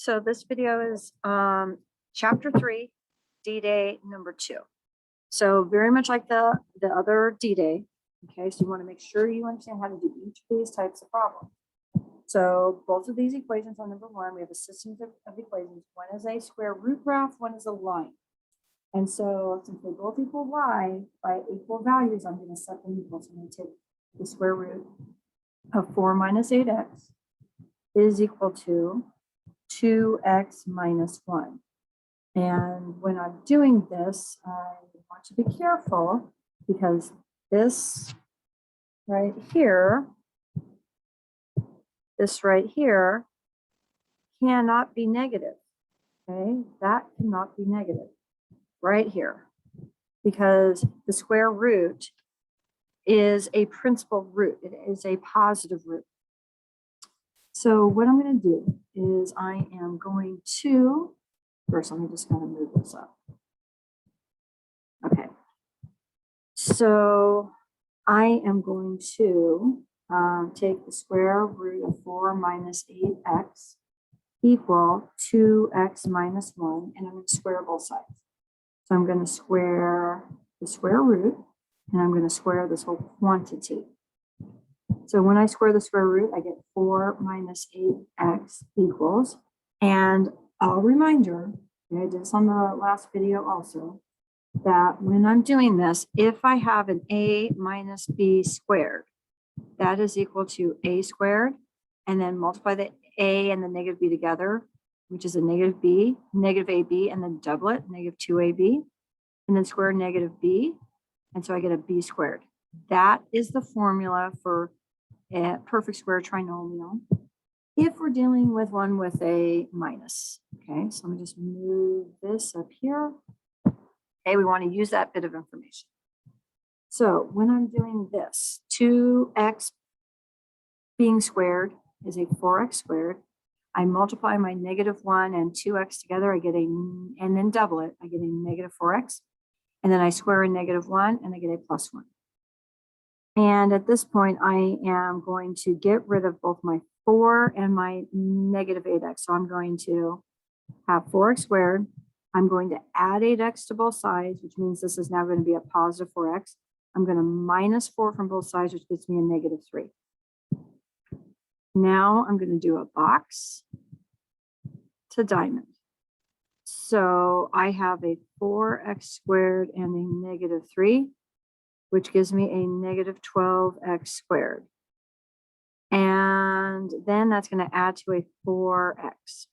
So this video is chapter 3, D-Day number 2. So very much like the other D-Day. Okay, so you want to make sure you understand how to do each of these types of problems. So both of these equations on number 1, we have a system of equations. One is a square root graph, one is a line. And so since they both equal y by equal values, I'm going to set them equal. So I'm going to take the square root of 4 minus 8x is equal to 2x minus 1. And when I'm doing this, I want to be careful because this right here cannot be negative. Okay, that cannot be negative right here because the square root is a principal root. It is a positive root. So what I'm going to do is I am going to, first let me just kind of move this up. Okay. So I am going to take the square root of 4 minus 8x equal 2x minus 1, and I'm going to square both sides. So I'm going to square the square root, and I'm going to square this whole quantity. So when I square the square root, I get 4 minus 8x equals, and I'll remind you, I did this on the last video also, that when I'm doing this, if I have an a minus b squared, that is equal to a squared, and then multiply the a and the negative b together, which is a negative b, negative ab, and then double it, negative 2ab, and then square negative b, and so I get a b squared. That is the formula for a perfect square trinomial if we're dealing with one with a minus. Okay, so let me just move this up here. Okay, we want to use that bit of information. So when I'm doing this, 2x being squared is a 4x squared. I multiply my negative 1 and 2x together, I get a, and then double it, I get a negative 4x. And then I square a negative 1 and I get a plus 1. And at this point, I am going to get rid of both my 4 and my negative 8x. So I'm going to have 4x squared. I'm going to add 8x to both sides, which means this is now going to be a positive 4x. I'm going to minus 4 from both sides, which gives me a negative 3. Now I'm going to do a box to diamond. So I have a 4x squared and a negative 3, which gives me a negative 12x squared. And then that's going to add to a 4x.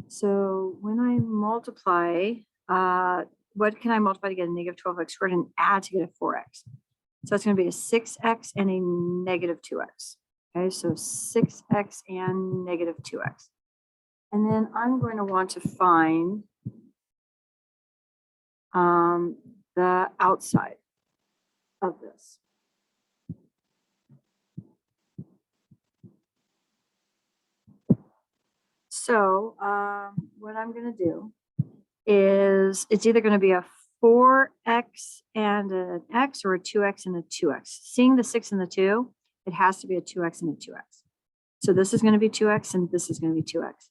So when I multiply, what can I multiply to get a negative 12x squared and add to get a 4x? So it's going to be a 6x and a negative 2x. Okay, so 6x and negative 2x. And then I'm going to want to find the outside of this. So what I'm going to do is it's either going to be a 4x and an x or a 2x and a 2x. Seeing the 6 and the 2, it has to be a 2x and a 2x. So this is going to be 2x and this is going to be 2x.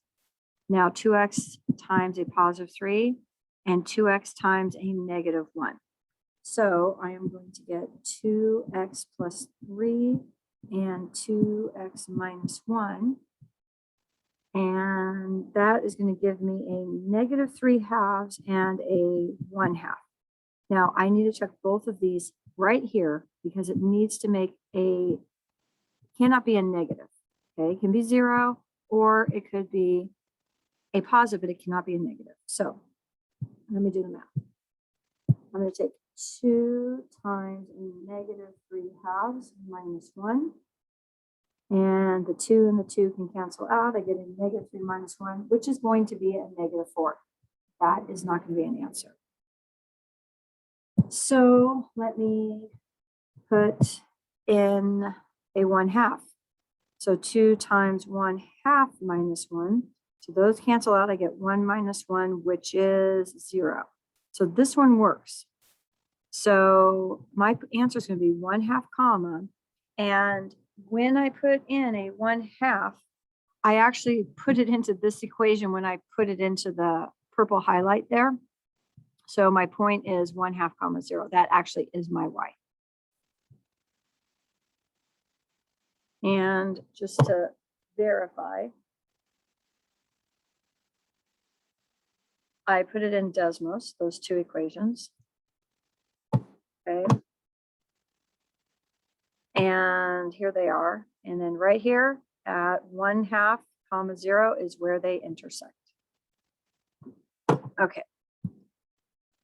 Now 2x times a positive 3 and 2x times a negative 1. So I am going to get 2x plus 3 and 2x minus 1. And that is going to give me a negative 3 halves and a 1 half. Now I need to check both of these right here because it needs to make a, cannot be a negative. Okay, it can be 0 or it could be a positive, but it cannot be a negative. So let me do the math. I'm going to take 2 times a negative 3 halves minus 1. And the 2 and the 2 can cancel out. I get a negative 3 minus 1, which is going to be a negative 4. That is not going to be an answer. So let me put in a 1 half. So 2 times 1 half minus 1. So those cancel out. I get 1 minus 1, which is 0. So this one works. So my answer is going to be 1 half comma. And when I put in a 1 half, I actually put it into this equation when I put it into the purple highlight there. So my point is 1/2 comma 0. That actually is my y. And just to verify, I put it in Desmos, those two equations. Okay. And here they are. And then right here at 1/2 comma 0 is where they intersect. Okay.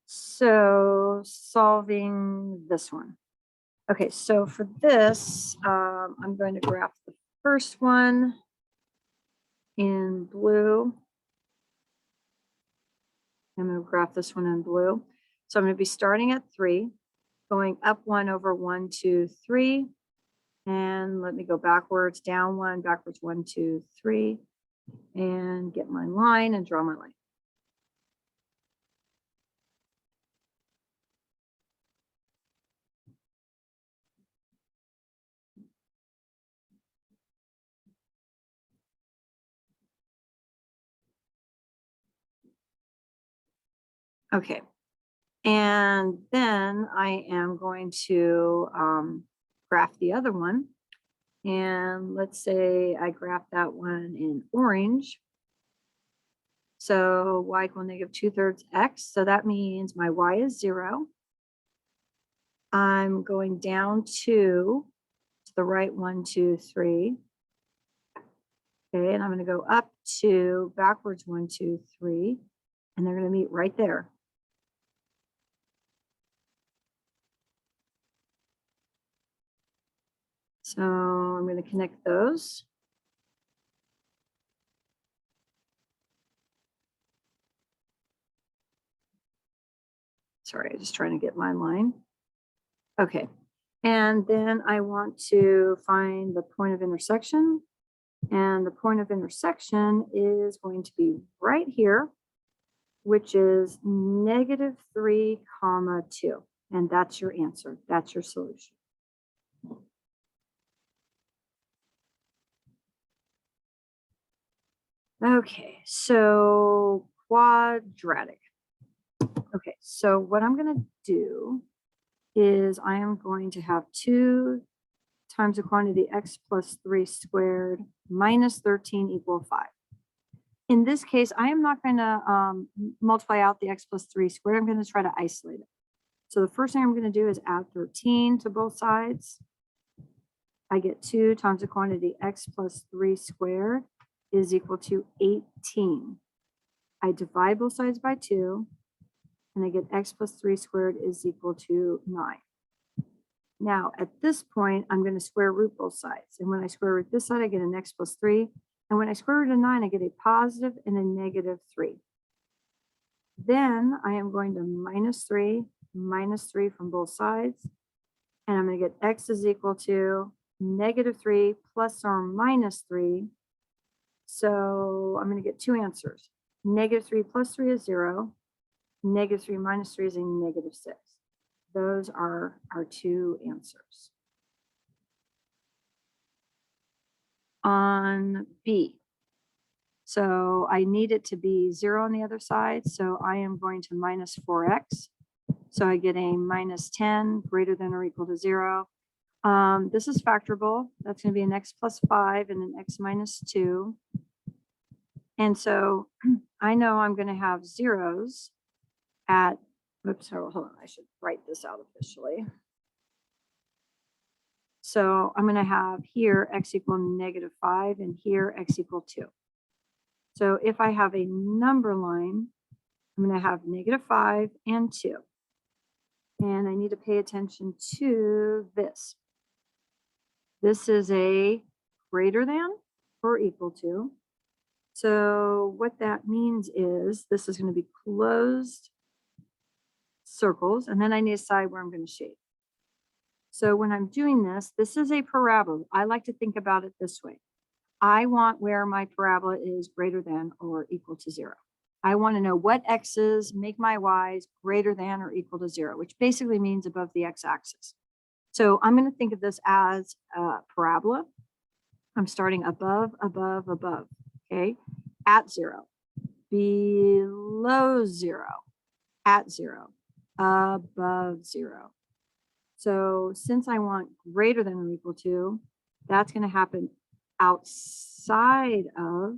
So solving this one. Okay, so for this, I'm going to graph the first one in blue. I'm going to graph this one in blue. So I'm going to be starting at 3, going up 1 over 1, 2, 3. And let me go backwards, down 1, backwards 1, 2, 3, and get my line and draw my line. Okay, and then I am going to graph the other one. And let's say I graph that one in orange. So y equal negative 2/3 x. So that means my y is 0. I'm going down to the right 1, 2, 3. Okay, and I'm going to go up to backwards 1, 2, 3, and they're going to meet right there. So I'm going to connect those. Sorry, I'm just trying to get my line. Okay, and then I want to find the point of intersection. And the point of intersection is going to be right here, which is negative 3 comma 2. And that's your answer. That's your solution. Okay, so quadratic. Okay, so what I'm going to do is I am going to have 2 times the quantity x plus 3 squared minus 13 equal 5. In this case, I am not going to multiply out the x plus 3 squared. I'm going to try to isolate it. So the first thing I'm going to do is add 13 to both sides. I get 2 times the quantity x plus 3 squared is equal to 18. I divide both sides by 2, and I get x plus 3 squared is equal to 9. Now, at this point, I'm going to square root both sides. And when I square root this side, I get an x plus 3. And when I square root a 9, I get a positive and a negative 3. Then I am going to minus 3 from both sides. And I'm going to get x is equal to negative 3 plus or minus 3. So I'm going to get 2 answers. Negative 3 plus 3 is 0. Negative 3 minus 3 is a negative 6. Those are our 2 answers. On B, so I need it to be 0 on the other side. So I am going to minus 4x. So I get a minus 10 greater than or equal to 0. This is factorable. That's going to be an x plus 5 and an x minus 2. And so I know I'm going to have zeros at, oops, hold on, I should write this out officially. So I'm going to have here x equal negative 5 and here x equal 2. So if I have a number line, I'm going to have negative 5 and 2. And I need to pay attention to this. This is a greater than or equal to. So what that means is this is going to be closed circles, and then I need to decide where I'm going to shade. So when I'm doing this, this is a parabola. I like to think about it this way. I want where my parabola is greater than or equal to 0. I want to know what x's make my y's greater than or equal to 0, which basically means above the x-axis. So I'm going to think of this as a parabola. I'm starting above, okay? At 0, below 0, at 0, above 0. So since I want greater than or equal to, that's going to happen outside of,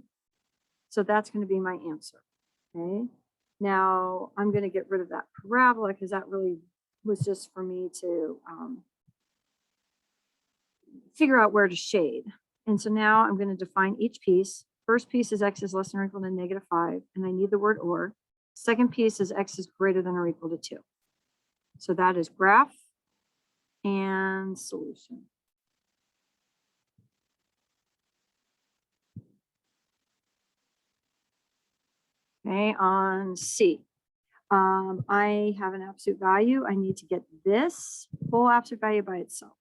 so that's going to be my answer, okay? Now I'm going to get rid of that parabola because that really was just for me to figure out where to shade. And so now I'm going to define each piece. First piece is x is less than or equal to -5, and I need the word or. Second piece is x is greater than or equal to 2. So that is graph and solution. Okay, on C. I have an absolute value. I need to get this whole absolute value by itself.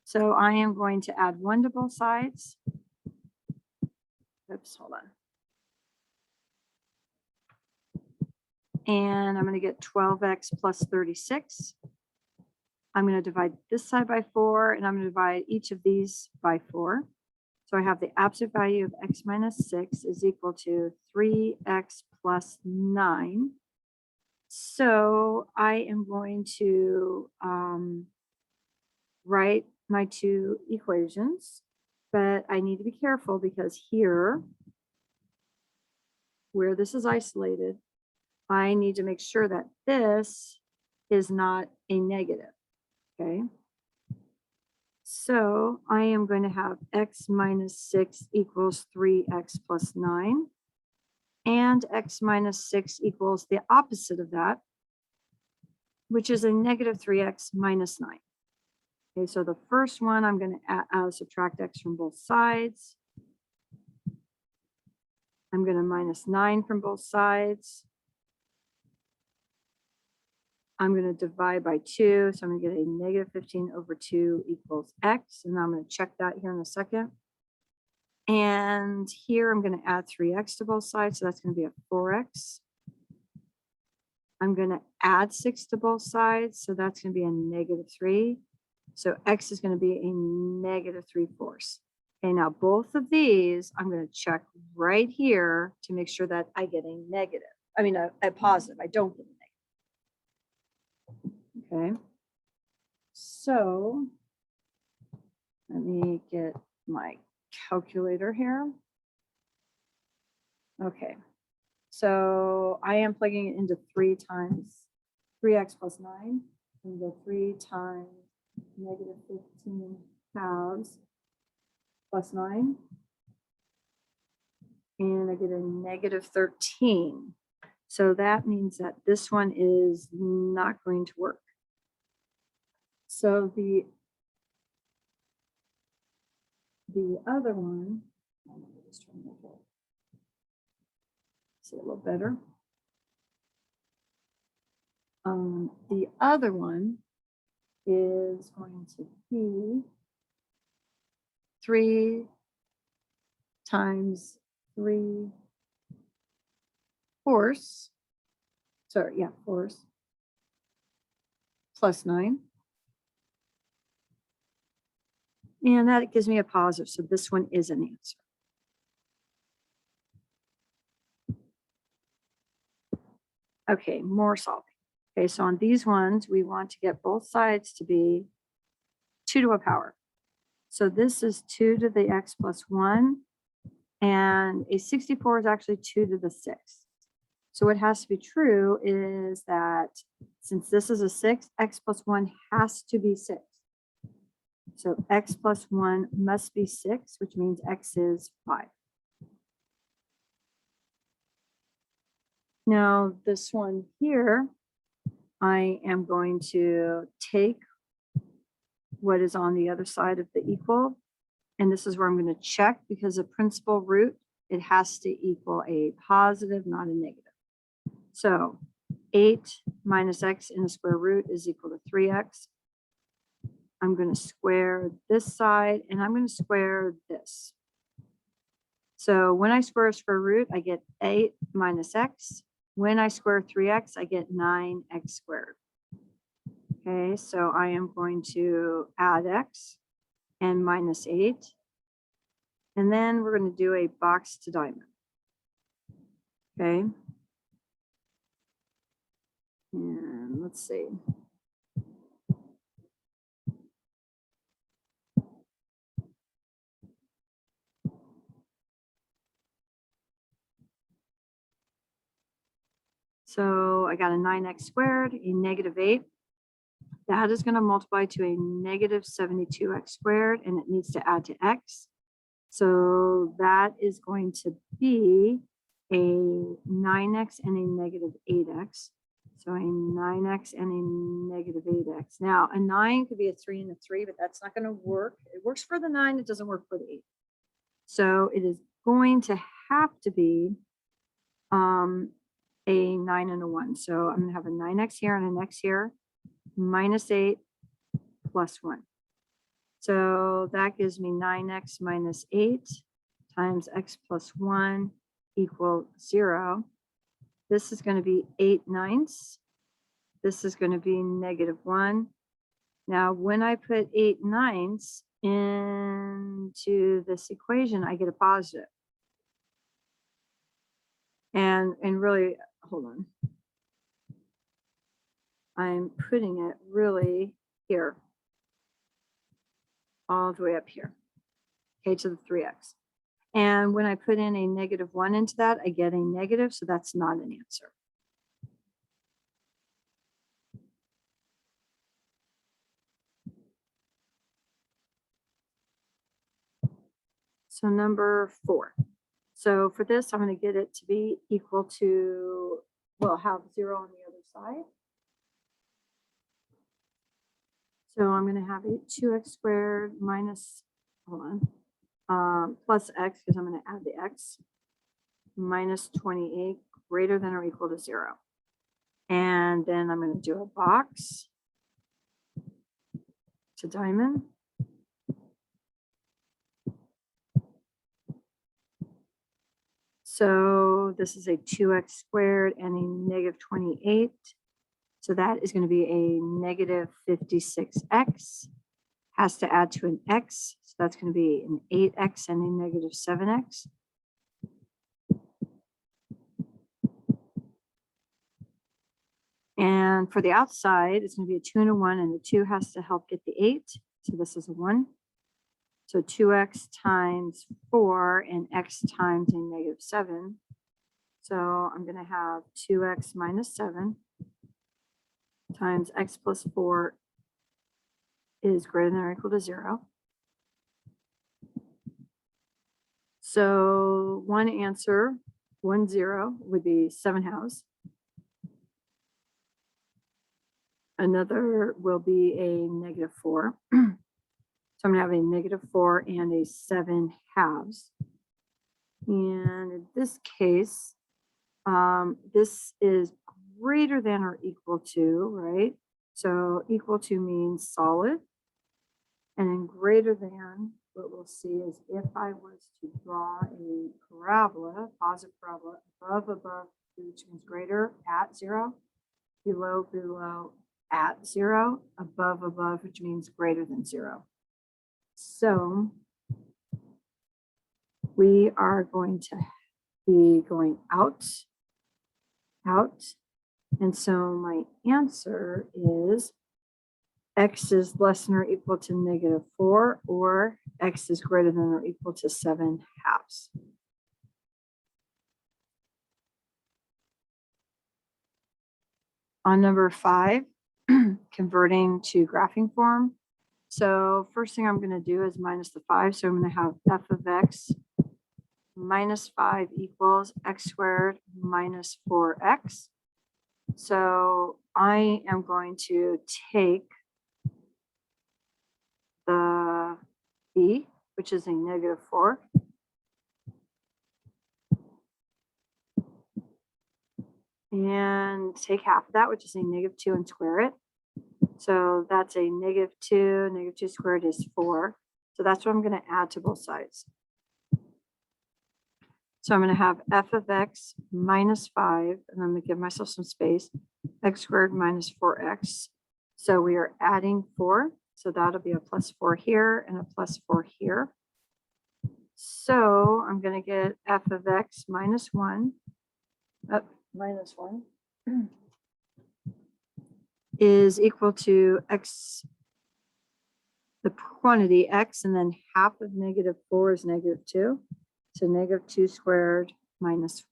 So I am going to add 1 to both sides. Oops, hold on. And I'm going to get 12x plus 36. I'm going to divide this side by 4, and I'm going to divide each of these by 4. So I have the absolute value of x minus 6 is equal to 3x plus 9. So I am going to write my two equations, but I need to be careful because here, where this is isolated, I need to make sure that this is not a negative, okay? So I am going to have x minus 6 equals 3x plus 9, and x minus 6 equals the opposite of that, which is a negative 3x minus 9. Okay, so the first one, I'm going to subtract x from both sides. I'm going to minus 9 from both sides. I'm going to divide by 2, so I'm going to get a negative 15 over 2 equals x, and I'm going to check that here in a second. And here I'm going to add 3x to both sides, so that's going to be a 4x. I'm going to add 6 to both sides, so that's going to be a negative 3. So x is going to be a negative 3/4. Okay, now both of these, I'm going to check right here to make sure that I get a negative. I mean, a positive. I don't get a negative. Okay. So let me get my calculator here. Okay. So I am plugging it into 3 times 3x plus 9, and the 3 times negative 15 halves plus 9, and I get a negative 13. So that means that this one is not going to work. So the other one, I'm just trying to make it see a little better. The other one is going to be 3 times 3 fourths. Sorry, yeah, fourths plus 9. And that gives me a positive. So this one is an answer. Okay, more solving. Okay, so on these ones, we want to get both sides to be 2 to a power. So this is 2 to the x plus 1, and a 64 is actually 2 to the 6. So what has to be true is that since this is a 6, x plus 1 has to be 6. So x plus 1 must be 6, which means x is 5. Now this one here, I am going to take what is on the other side of the equal, and this is where I'm going to check, because the principal root, it has to equal a positive, not a negative. So 8 minus x in the square root is equal to 3x. I'm going to square this side, and I'm going to square this. So when I square a square root, I get 8 minus x. When I square 3x, I get 9x squared. Okay, so I am going to add x and minus 8. And then we're going to do a box to diamond. Okay. And let's see. So I got a 9x squared, a negative 8. That is going to multiply to a negative 72x squared, and it needs to add to x. So that is going to be a 9x and a negative 8x. So a 9x and a negative 8x. Now, a 9 could be a 3 and a 3, but that's not going to work. It works for the 9. It doesn't work for the 8. So it is going to have to be a 9 and a 1. So I'm going to have a 9x here and an x here, minus 8 plus 1. So that gives me 9x minus 8 times x plus 1 equal 0. This is going to be 8/9. This is going to be negative 1. Now, when I put 8/9 into this equation, I get a positive. And really, hold on. I'm putting it really here, all the way up here, okay, to the 3x. And when I put in a negative 1 into that, I get a negative, so that's not an answer. So number 4. So for this, I'm going to get it to be equal to, well, have 0 on the other side. So I'm going to have a 2x squared minus, hold on, plus x, because I'm going to add the x, minus 28 greater than or equal to 0. And then I'm going to do a box to diamond. So this is a 2x squared and a negative 28. So that is going to be a negative 56x. Has to add to an x. So that's going to be an 8x and a negative 7x. And for the outside, it's going to be a 2 and a 1, and the 2 has to help get the 8. So this is a 1. So 2x times 4 and x times a negative 7. So I'm going to have 2x minus 7 times x plus 4 is greater than or equal to 0. So one answer, 1 0, would be 7/2. Another will be a negative 4. So I'm going to have a negative 4 and a 7/2. And in this case, this is greater than or equal to, right? So equal to means solid. And then greater than, what we'll see is if I was to draw a parabola, positive parabola, above, which means greater, at 0, below, at 0, above, which means greater than 0. So we are going to be going out. And so my answer is x is less than or equal to negative 4, or x is greater than or equal to 7/2. On number 5, converting to graphing form. So first thing I'm going to do is minus the 5. So I'm going to have f of x minus 5 equals x squared minus 4x. So I am going to take the b, which is a negative 4, and take half of that, which is a negative 2, and square it. So that's a negative 2. Negative 2 squared is 4. So that's what I'm going to add to both sides. So I'm going to have f of x minus 5, and I'm going to give myself some space, x squared minus 4x. So we are adding 4. So that'll be a plus 4 here and a plus 4 here. So I'm going to get f of x minus 1, minus 1 is equal to x, the quantity x, and then half of negative 4 is negative 2. So negative 2 squared minus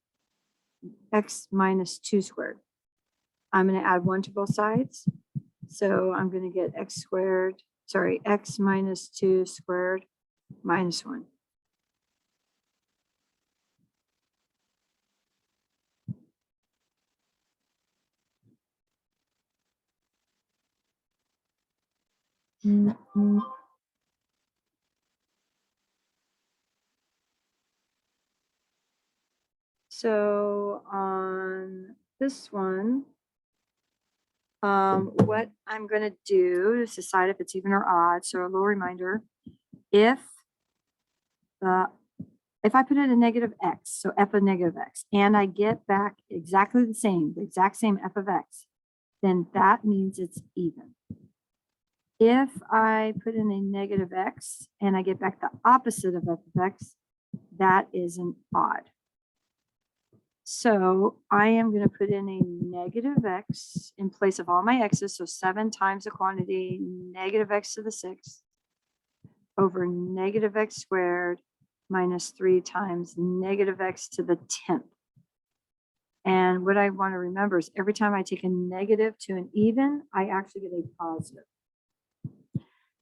x minus 2 squared. I'm going to add 1 to both sides. So I'm going to get x minus 2 squared minus 1. So on this one, what I'm going to do is decide if it's even or odd. So a little reminder, if I put in a negative x, so f of negative x, and I get back exactly the exact same f of x, then that means it's even. If I put in a negative x and I get back the opposite of f of x, that is an odd. So I am going to put in a negative x in place of all my x's. So 7 times the quantity negative x to the 6th over negative x squared minus 3 times negative x to the 10th. And what I want to remember is every time I take a negative to an even, I actually get a positive.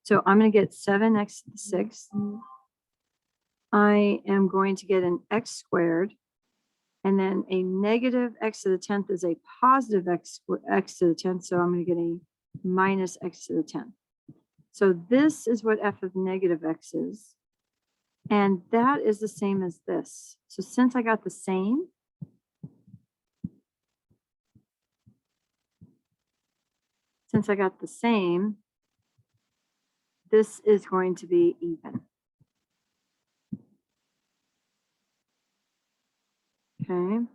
So I'm going to get 7x to the 6th. I am going to get an x squared. And then a negative x to the 10th is a positive x to the 10th. So I'm going to get a minus x to the 10th. So this is what f of negative x is. And that is the same as this. So since I got the same, this is going to be even. Okay.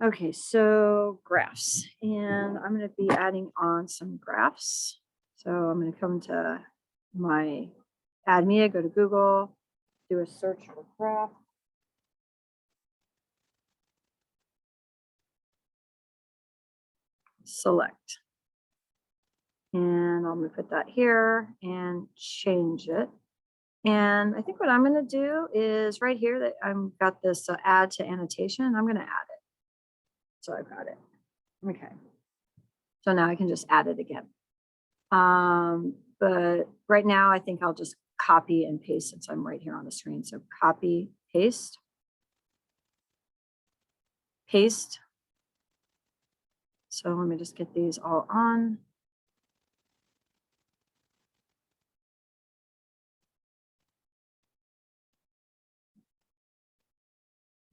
Okay, so graphs. And I'm going to be adding on some graphs. So I'm going to come to my Add Media, go to Google, do a search for graph. Select. And I'm going to put that here and change it. And I think what I'm going to do is right here that I've got this add to annotation. I'm going to add it. So I've got it. Okay. So now I can just add it again. But right now I think I'll just copy and paste since I'm right here on the screen. So copy, paste, paste. So let me just get these all on.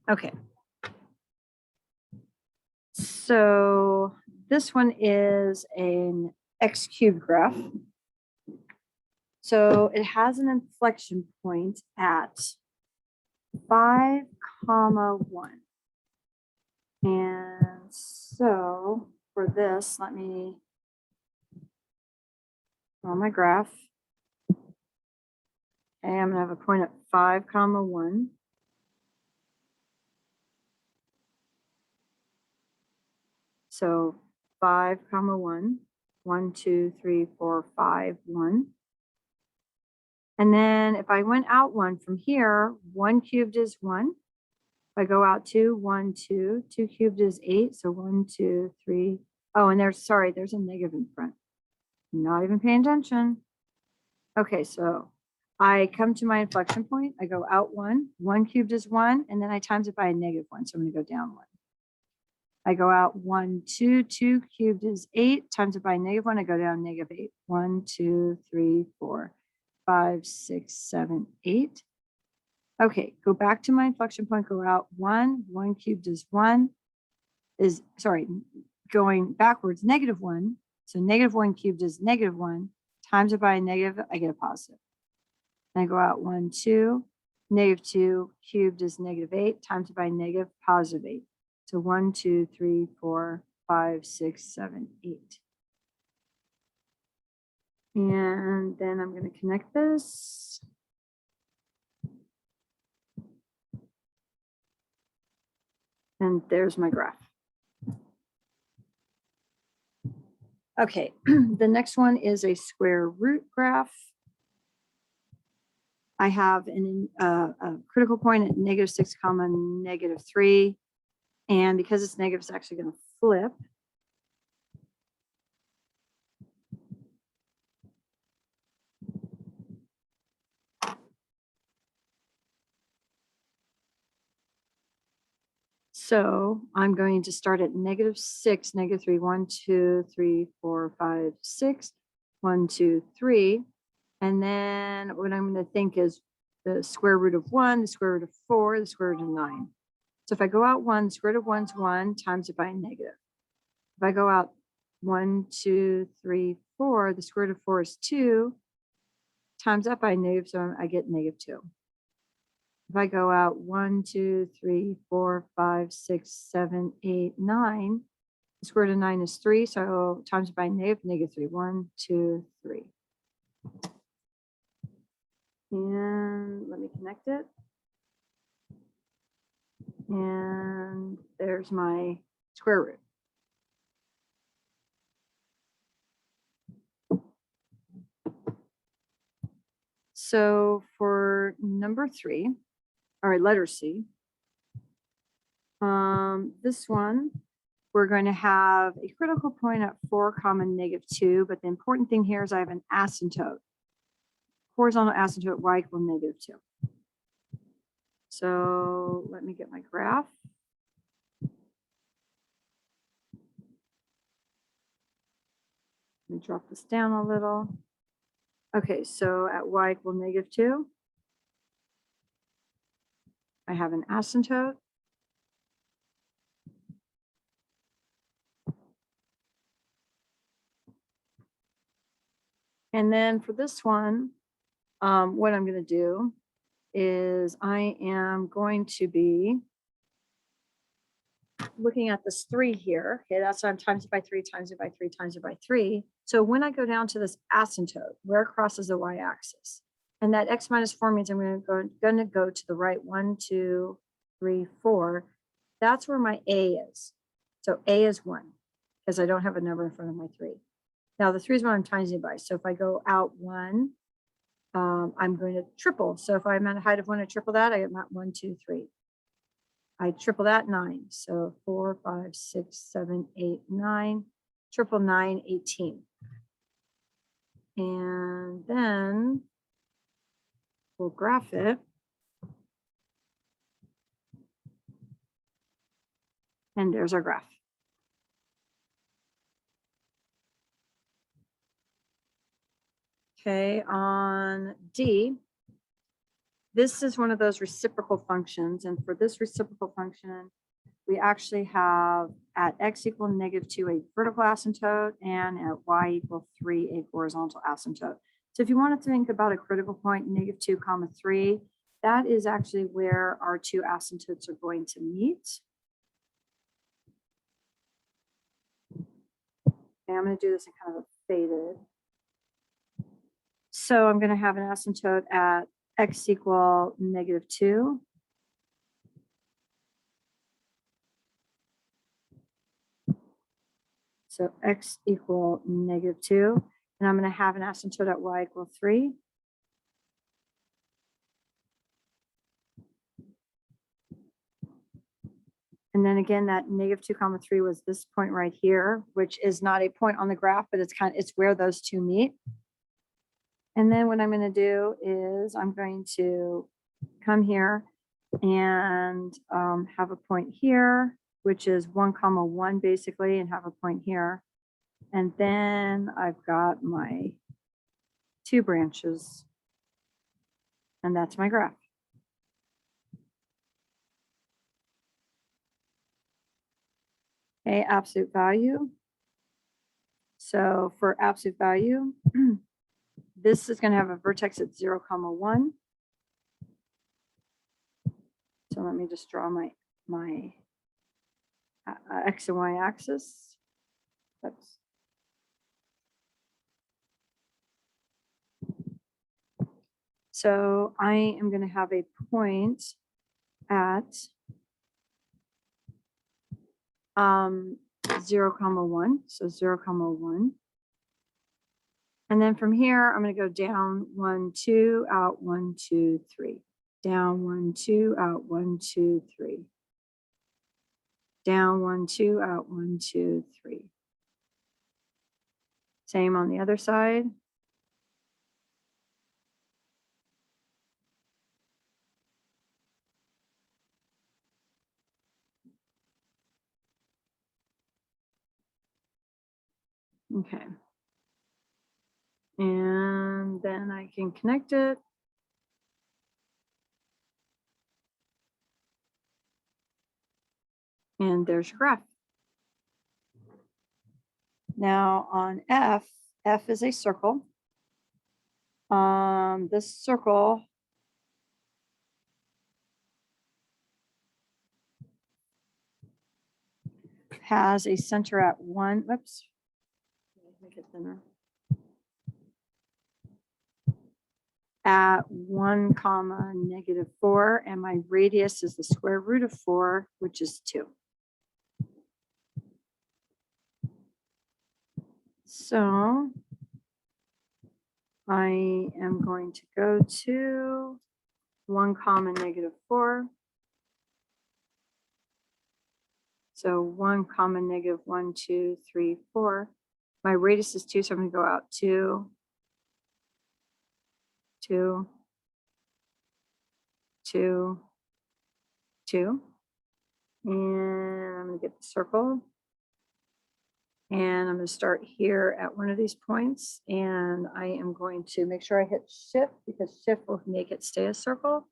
Okay. So this one is an x cubed graph. So it has an inflection point at 5, 1. And so for this, let me draw my graph. Okay, I'm gonna have a point at 5, 1. So 5, 1, 1, 2, 3, 4, 5, 1. And then if I went out 1 from here, 1 cubed is 1. If I go out 2, 1, 2, 2 cubed is 8. So 1, 2, 3. Oh, and there's a negative in front. Not even paying attention. Okay, so I come to my inflection point. I go out 1. 1 cubed is 1. And then I times it by a negative 1. So I'm going to go down 1. I go out 1, 2, 2 cubed is 8, times it by negative 1, I go down negative 8. 1, 2, 3, 4, 5, 6, 7, 8. Okay, go back to my inflection point, go out 1, 1 cubed is 1, going backwards, negative 1. So negative 1 cubed is negative 1, times it by a negative, I get a positive. And I go out 1, 2, negative 2 cubed is negative 8, times it by negative, positive 8. So 1, 2, 3, 4, 5, 6, 7, 8. And then I'm going to connect this. And there's my graph. Okay, the next one is a square root graph. I have a critical point at -6, -3. And because it's negative, it's actually going to flip. So I'm going to start at -6, -3, 1, 2, 3, 4, 5, 6, 1, 2, 3. And then what I'm going to think is the square root of 1, the square root of 4, the square root of 9. So if I go out 1, the square root of 1 is 1, times it by a negative. If I go out 1, 2, 3, 4, the square root of 4 is 2, times that by a negative, so I get -2. If I go out 1, 2, 3, 4, 5, 6, 7, 8, 9, the square root of 9 is 3, so times it by -3. 1, 2, 3. And let me connect it. And there's my square root. So for number 3, all right, letter C, this one, we're going to have a critical point at 4, -2, but the important thing here is I have an asymptote. Horizontal asymptote y equal -2. So let me get my graph. Let me drop this down a little. Okay, so at y equal -2, I have an asymptote. And then for this one, what I'm going to do is I am going to be looking at this 3 here. Okay, that's why I'm times it by 3, times it by 3, times it by 3. So when I go down to this asymptote, where it crosses the y-axis, and that x minus 4 means I'm going to go to the right 1, 2, 3, 4. That's where my a is. So a is 1 because I don't have a number in front of my 3. Now the 3 is what I'm timesing by. So if I go out 1, I'm going to triple. So if I'm at a height of 1, I triple that, I get 1, 2, 3. I triple that 9. So 4, 5, 6, 7, 8, 9. Triple 9, 18. And then we'll graph it. And there's our graph. Okay, on D, this is one of those reciprocal functions. And for this reciprocal function, we actually have at x equal -2 a vertical asymptote and at y equal 3 a horizontal asymptote. So if you want to think about a critical point, -2, 3, that is actually where our two asymptotes are going to meet. Okay, I'm going to do this in kind of a faded. So I'm going to have an asymptote at x equal -2. So x equal -2. And I'm going to have an asymptote at y equal 3. And then again, that -2, 3 was this point right here, which is not a point on the graph, but it's where those two meet. And then what I'm going to do is I'm going to come here and have a point here, which is 1, 1 basically, and have a point here. And then I've got my 2 branches, and that's my graph. Okay, absolute value. So for absolute value, this is going to have a vertex at 0, 1. So let me just draw my x and y axis. Oops. So I am going to have a point at 0, 1. So 0, 1. And then from here, I'm going to go down 1, 2, out 1, 2, 3. Down 1, 2, out 1, 2, 3. Down 1, 2, out 1, 2, 3. Same on the other side. Okay. And then I can connect it. And there's your graph. Now on F, F is a circle. This circle has a center at 1. Whoops. Make it thinner. At 1, -4, and my radius is the square root of 4, which is 2. So I am going to go to 1, -4. So 1, -1, 2, 3, 4. My radius is 2, so I'm going to go out 2, 2, 2, 2. And I'm going to get the circle. And I'm going to start here at one of these points. And I am going to make sure I hit shift because shift will make it stay a circle.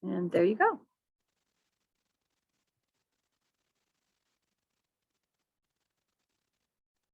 And there you go.